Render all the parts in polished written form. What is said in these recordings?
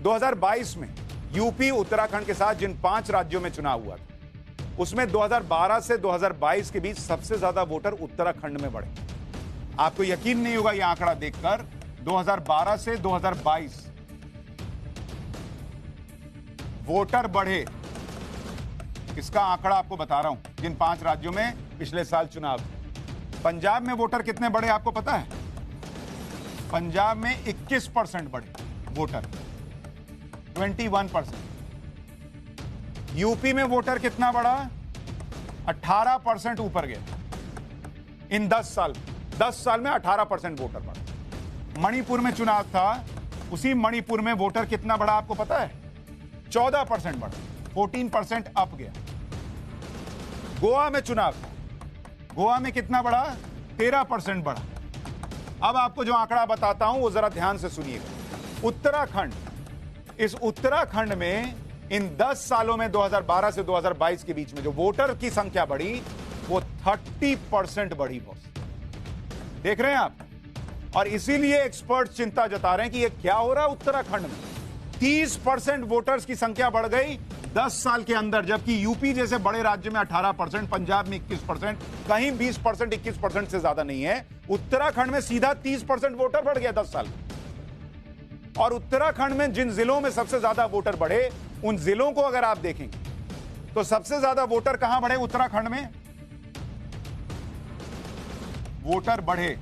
2022 में यूपी उत्तराखंड के साथ जिन 5 राज्यों में चुनाव हुआ था, उसमें 2012 से 2022 के बीच सबसे ज्यादा वोटर उत्तराखंड में बढ़े। आपको यकीन नहीं होगा यह आंकड़ा देखकर, 2012 से 2022 वोटर बढ़े। इसका आंकड़ा आपको बता रहा हूं, जिन 5 राज्यों में पिछले साल चुनाव। पंजाब में वोटर कितने बढ़े आपको पता है? पंजाब में 21% बढ़े वोटर, 21%। यूपी में वोटर कितना बढ़ा? 18% ऊपर गया इन 10 साल में 18% वोटर बढ़ा। मणिपुर में चुनाव था, उसी मणिपुर में वोटर कितना बढ़ा आपको पता है? 14% बढ़ा, 14% अप गया। गोवा में चुनाव था, गोवा में कितना बढ़ा? 13% बढ़ा। अब आपको जो आंकड़ा बताता हूं वो जरा ध्यान से सुनिएगा। उत्तराखंड, इस उत्तराखंड में इन 10 सालों में 2012 से 2022 के बीच में जो वोटर की संख्या बढ़ी वो 30% बढ़ी बॉस। देख रहे हैं आप? और इसीलिए एक्सपर्ट चिंता जता रहे हैं कि ये क्या हो रहा है उत्तराखंड में। 30% वोटर्स की संख्या बढ़ गई 10 साल के अंदर, जबकि यूपी जैसे बड़े राज्य में 18%, पंजाब में 21%, कहीं 20%, 21% से ज्यादा नहीं है। उत्तराखंड में सीधा 30% वोटर बढ़ गया 10 साल में। और उत्तराखंड में जिन जिलों में सबसे ज्यादा वोटर बढ़े, उन जिलों को अगर आप देखेंगे तो सबसे ज्यादा वोटर कहां बढ़े उत्तराखंड में? वोटर बढ़े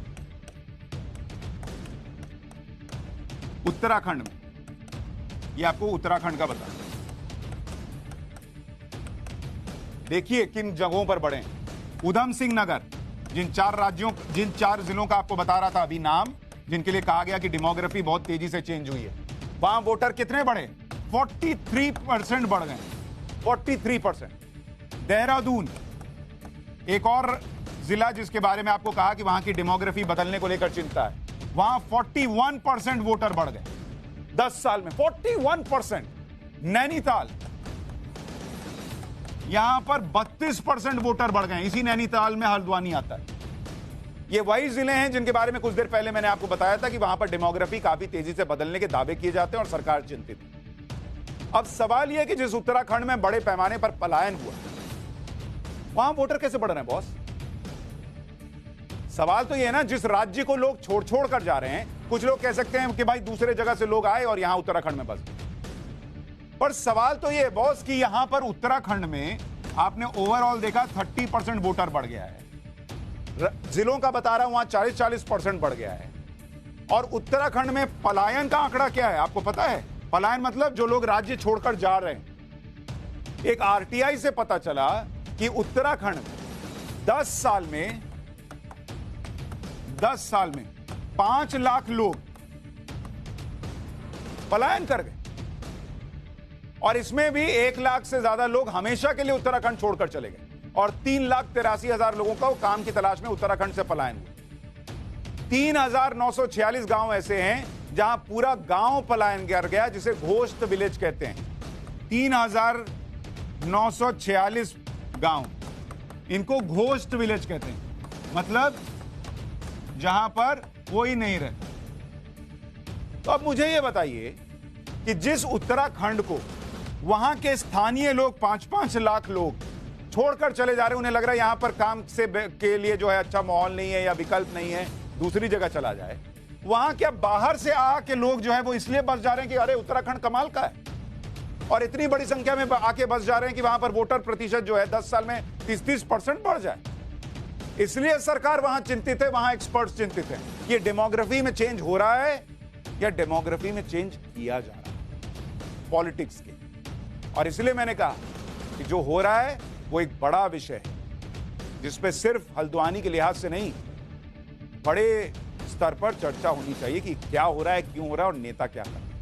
उत्तराखंड में, ये आपको उत्तराखंड का बता। देखिए किन जगहों पर बढ़े। उधम सिंह नगर, जिन 4 जिलों का आपको बता रहा था अभी नाम, जिनके लिए कहा गया कि डेमोग्राफी बहुत तेजी से चेंज हुई है, वहां वोटर कितने बढ़े? 43% बढ़ गए, 43%। देहरादून, एक और जिला जिसके बारे में आपको कहा कि वहां की डेमोग्राफी बदलने को लेकर चिंता है, वहां 41% वोटर बढ़ गए 10 साल में, 41%। नैनीताल, यहां पर 32% वोटर बढ़ गए। इसी नैनीताल में हल्द्वानी आता है। ये वही जिले हैं जिनके बारे में कुछ देर पहले मैंने आपको बताया था कि वहां पर डेमोग्राफी काफी तेजी से बदलने के दावे किए जाते हैं और सरकार चिंतित है। अब सवाल यह है कि जिस उत्तराखंड में बड़े पैमाने पर पलायन हुआ, वहां वोटर कैसे बढ़ रहे हैं बॉस? सवाल तो यह है ना, जिस राज्य को लोग छोड़ कर जा रहे हैं, कुछ लोग कह सकते हैं कि भाई दूसरे जगह से लोग आए और यहां उत्तराखंड में बस गए। पर सवाल तो यह है बॉस कि यहां पर उत्तराखंड में आपने ओवरऑल देखा 30% वोटर बढ़ गया है। जिलों का बता रहा हूं वहां 40% बढ़ गया है। और उत्तराखंड में पलायन का आंकड़ा क्या है आपको पता है? पलायन मतलब जो लोग राज्य छोड़कर जा रहे हैं। एक आरटीआई से पता चला कि उत्तराखंड में 10 साल में 5 लाख लोग पलायन कर गए। और इसमें भी 1 लाख से ज्यादा लोग हमेशा के लिए उत्तराखंड छोड़कर चले गए और 3,83,000 लोगों का काम की तलाश में उत्तराखंड से पलायन हुआ। 3,946 गांव ऐसे हैं जहां पूरा गांव पलायन कर गया, जिसे घोस्ट विलेज कहते हैं। 3,946 गांव, इनको घोस्ट विलेज कहते हैं, मतलब जहां पर कोई नहीं रहता। तो अब मुझे यह बताइए कि जिस उत्तराखंड को वहां के स्थानीय लोग 5-5 लाख लोग छोड़कर चले जा रहे हैं, उन्हें लग रहा है यहां पर काम के लिए जो है अच्छा माहौल नहीं है या विकल्प नहीं है, दूसरी जगह चला जाए। वहां क्या बाहर से आके लोग जो है वो इसलिए बस जा रहे हैं कि अरे उत्तराखंड कमाल का है, और इतनी बड़ी संख्या में आके बस जा रहे हैं कि वहां पर वोटर प्रतिशत जो है 10 साल में 30% बढ़ जाए। इसलिए सरकार वहां चिंतित है, वहां एक्सपर्ट्स चिंतित है। ये डेमोग्राफी में चेंज हो रहा है या डेमोग्राफी में चेंज किया जा रहा है पॉलिटिक्स के। और इसलिए मैंने कहा कि जो हो रहा है वो एक बड़ा विषय है, जिसपे सिर्फ हल्द्वानी के लिहाज से नहीं, बड़े स्तर पर चर्चा होनी चाहिए कि क्या हो रहा है, क्यों हो रहा है और नेता क्या कर रहे हैं।